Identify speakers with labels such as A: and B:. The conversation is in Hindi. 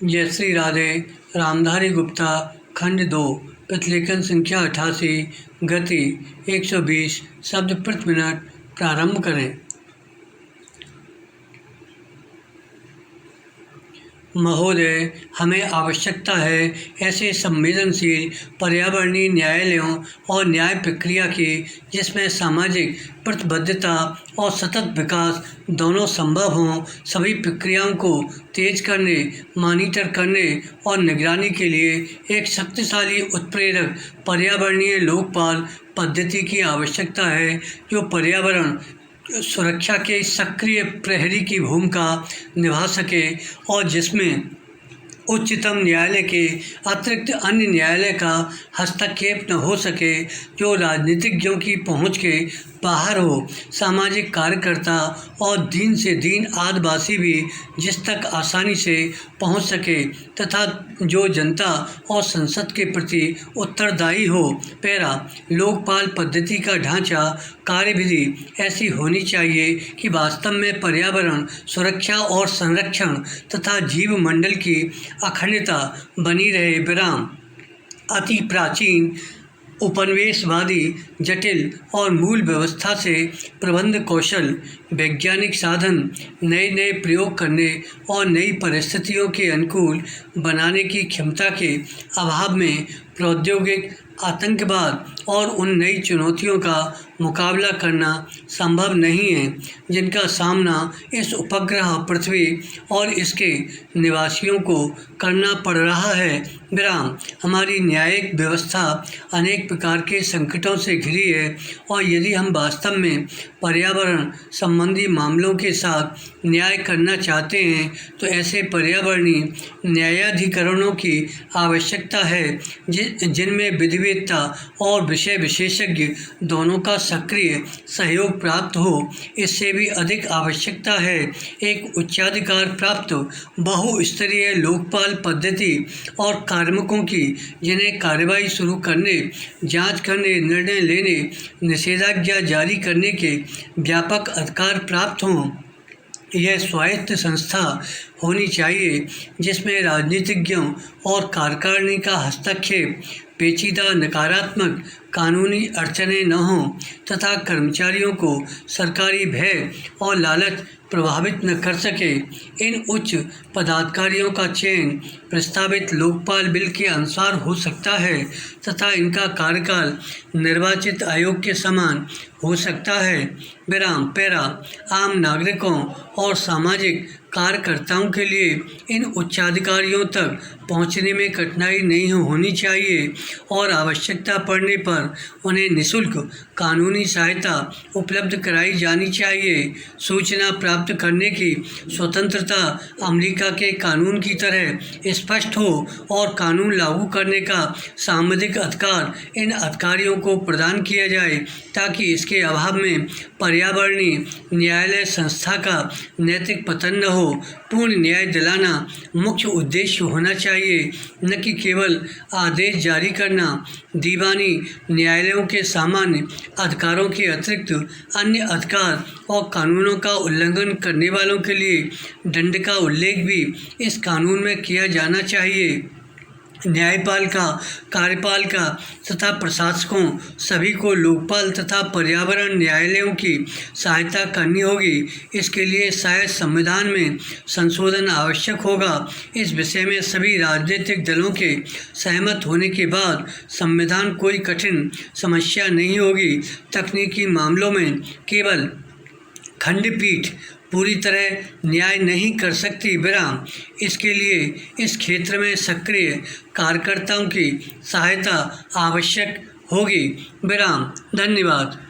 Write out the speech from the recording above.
A: जय श्री राधे। रामधारी गुप्ता खंड 2 प्रतिलेखन संख्या 88 गति 120 शब्द प्रति मिनट। प्रारंभ करें। महोदय, हमें आवश्यकता है ऐसे संवेदनशील पर्यावरणीय न्यायालयों और न्याय प्रक्रिया की जिसमें सामाजिक प्रतिबद्धता और सतत विकास दोनों संभव हों। सभी प्रक्रियाओं को तेज करने, मॉनिटर करने और निगरानी के लिए एक शक्तिशाली उत्प्रेरक पर्यावरणीय लोकपाल पद्धति की आवश्यकता है जो पर्यावरण सुरक्षा के सक्रिय प्रहरी की भूमिका निभा सके और जिसमें उच्चतम न्यायालय के अतिरिक्त अन्य न्यायालय का हस्तक्षेप न हो सके, जो राजनीतिज्ञों की पहुंच के बाहर हो। सामाजिक कार्यकर्ता और दीन से दीन आदिवासी भी जिस तक आसानी से पहुंच सके तथा जो जनता और संसद के प्रति उत्तरदायी हो। पैरा लोकपाल पद्धति का ढांचा कार्यविधि ऐसी होनी चाहिए कि वास्तव में पर्यावरण सुरक्षा और संरक्षण तथा जीव मंडल की अखंडता बनी रहे। विराम अति प्राचीन उपनिवेशवादी जटिल और मूल व्यवस्था से प्रबंध कौशल, वैज्ञानिक साधन, नए नए प्रयोग करने और नई परिस्थितियों के अनुकूल बनाने की क्षमता के अभाव में प्रौद्योगिक आतंकवाद और उन नई चुनौतियों का मुकाबला करना संभव नहीं है जिनका सामना इस उपग्रह पृथ्वी और इसके निवासियों को करना पड़ रहा है। विराम हमारी न्यायिक व्यवस्था अनेक प्रकार के संकटों से घिरी है और यदि हम वास्तव में पर्यावरण संबंधी मामलों के साथ न्याय करना चाहते हैं तो ऐसे पर्यावरणीय न्यायाधिकरणों की आवश्यकता है जिनमें विधिवेत्ता और विषय विशेषज्ञ दोनों का सक्रिय सहयोग प्राप्त हो। इससे भी अधिक आवश्यकता है एक उच्चाधिकार प्राप्त बहुस्तरीय लोकपाल पद्धति और कार्मिकों की, जिन्हें कार्रवाई शुरू करने, जांच करने, निर्णय लेने, निषेधाज्ञा जारी करने के व्यापक अधिकार प्राप्त हों। यह स्वायत्त संस्था होनी चाहिए जिसमें राजनीतिज्ञों और कार्यकारिणी का हस्तक्षेप, पेचीदा नकारात्मक कानूनी अड़चनें न हों तथा कर्मचारियों को सरकारी भय और लालच प्रभावित न कर सके। इन उच्च पदाधिकारियों का चयन प्रस्तावित लोकपाल बिल के अनुसार हो सकता है तथा इनका कार्यकाल निर्वाचित आयोग के समान हो सकता है। विराम पैरा आम नागरिकों और सामाजिक कार्यकर्ताओं के लिए इन उच्चाधिकारियों तक पहुंचने में कठिनाई नहीं होनी चाहिए और आवश्यकता पड़ने पर उन्हें निःशुल्क कानूनी सहायता उपलब्ध कराई जानी चाहिए। सूचना प्राप्त करने की स्वतंत्रता अमेरिका के कानून की तरह स्पष्ट हो और कानून लागू करने का सांविधिक अधिकार इन अधिकारियों को प्रदान किया जाए ताकि इसके अभाव में पर्यावरणीय न्यायालय संस्था का नैतिक पतन न हो। पूर्ण न्याय दिलाना मुख्य उद्देश्य होना चाहिए, न कि केवल आदेश जारी करना। दीवानी न्यायालयों के सामान्य अधिकारों के अतिरिक्त अन्य अधिकार और कानूनों का उल्लंघन करने वालों के लिए दंड का उल्लेख भी इस कानून में किया जाना चाहिए। न्यायपाल का, कार्यपाल का तथा प्रशासकों सभी को लोकपाल तथा पर्यावरण न्यायालयों की सहायता करनी होगी। इसके लिए शायद संविधान में संशोधन आवश्यक होगा। इस विषय में सभी राजनीतिक दलों के सहमत होने के बाद संविधान कोई कठिन समस्या नहीं होगी। तकनीकी मामलों में केवल खंडपीठ पूरी तरह न्याय नहीं कर सकती। विराम इसके लिए इस क्षेत्र में सक्रिय कार्यकर्ताओं की सहायता आवश्यक होगी। विराम धन्यवाद।